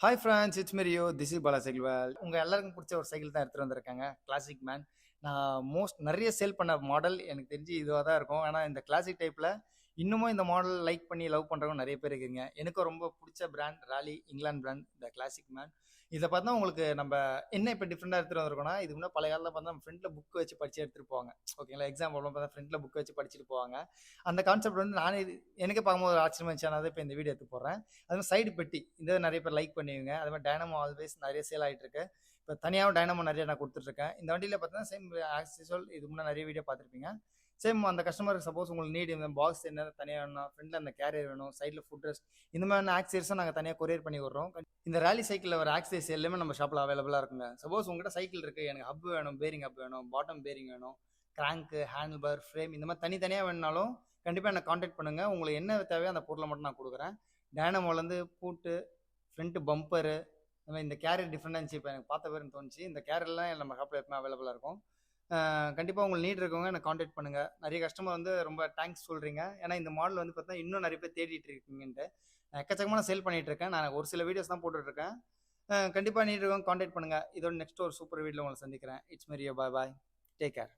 Hi friends, it's Mario. This is Bala cycle world. உங்கள் எல்லாருக்கும் பிடிச்ச ஒரு சைக்கிள் தான் எடுத்துகிட்டு வந்திருக்காங்க, கிளாசிக் மேன். நான் நிறைய சேல் பண்ண மாடல் எனக்கு தெரிஞ்சு இதுவாக தான் இருக்கும். ஆனால் இந்த கிளாசிக் டைப்பில் இன்னமும் இந்த மாடல் லைக் பண்ணி லவ் பண்ணுறவங்க நிறைய பேர் இருக்குங்க. எனக்கும் ரொம்ப பிடிச்ச பிராண்ட் ராலி இங்கிலாந்து பிராண்ட் இந்த கிளாசிக் மேன். இதை பார்த்தா உங்களுக்கு நம்ம என்ன இப்போ டிஃப்ரெண்டாக எடுத்துகிட்டு வந்திருக்கோம்னா, இதுக்கு முன்னாடி பழைய காலத்தில் பார்த்தா நம்ம ஃப்ரெண்டில் புக் வச்சு படிச்சு எடுத்துகிட்டு போவாங்க. ஓகேங்களா, எக்ஸாம்பிள் பார்த்தா ஃப்ரெண்டில் புக் வச்சு படிச்சுட்டு போவாங்க. அந்த கான்செப்ட் வந்து நானே எனக்கே பார்க்கும்போது ஒரு ஆச்சரியமா இருந்துச்சு. நான் இப்போ இந்த வீடியோ எடுத்து போடுறேன். அது மாதிரி சைடு பெட்டி இந்த நிறைய பேர் லைக் பண்ணுவீங்க. அது மாதிரி டைனமோ ஆல்வேஸ் நிறைய சேல் ஆகிட்டு இருக்கு. இப்போ தனியாகவும் டைனமோ நிறைய நான் கொடுத்துட்ருக்கேன். இந்த வண்டியில் பார்த்தீங்கன்னா சேம் ஆஸ் யூசுவல் இது முன்னே நிறைய வீடியோ பார்த்துருப்பீங்க. சேம் அந்த கஸ்டமருக்கு சப்போஸ் உங்களுக்கு நீட் இந்த பாக்ஸ் என்ன தனியாக வேணும், ஃப்ரெண்டில் அந்த கேரியர் வேணும், சைடில் ஃபுட் ரெஸ்ட் இந்த மாதிரியான ஆக்சரிஸும் நாங்கள் தனியாக கொரியர் பண்ணி விடுறோம். இந்த ரேலி சைக்கிளில் வர ஆக்சரிஸ் எல்லாமே நம்ம ஷாப்பில் அவைலபிளாக இருக்குங்க. சப்போஸ் உங்கள்கிட்ட சைக்கிள் இருக்குது, எனக்கு ஹப் வேணும், பேரிங் ஹப் வேணும், பாட்டம் பேரிங் வேணும், கிராங்க்கு, ஹேண்டில் பார், ஃப்ரேம் இந்த மாதிரி தனித்தனியாக வேணுனாலும் கண்டிப்பாக என்னை காண்டாக்ட் பண்ணுங்கள். உங்களுக்கு என்ன தேவையோ அந்த பொருளை மட்டும் நான் கொடுக்குறேன். டைனமோலேருந்து பூட்டு, ஃப்ரண்ட் பம்பரு, இந்த மாதிரி இந்த கேரியர் டிஃப்ரெண்டாக இருந்துச்சு. இப்போ எனக்கு பார்த்த பேருன்னு தோணுச்சு. இந்த கேரியர்லாம் நம்ம ஷாப்பில் எப்பவுமே அவைலபிளாக இருக்கும். கண்டிப்பாக உங்களுக்கு நீட் இருக்கவங்க எனக்கு காண்டாக்ட் பண்ணுங்கள். நிறைய கஸ்டமர் வந்து ரொம்ப தேங்க்ஸ் சொல்கிறீங்க. ஏன்னா இந்த மாடல் வந்து பார்த்தா இன்னும் நிறைய பேர் தேடிட்டு இருக்கீங்கன்ட்டு நான் எக்கச்சக்கமான சேல் பண்ணிகிட்டு இருக்கேன். நான் ஒரு சில வீடியோஸ் தான் போட்டுட்ருக்கேன். கண்டிப்பாக நீட் இருக்கவங்க காண்டாக்ட் பண்ணுங்கள். இதோட நெக்ஸ்ட் ஒரு சூப்பர் வீடியோவில் உங்களை சந்திக்கிறேன். It's Mario. Bye bye. Take care.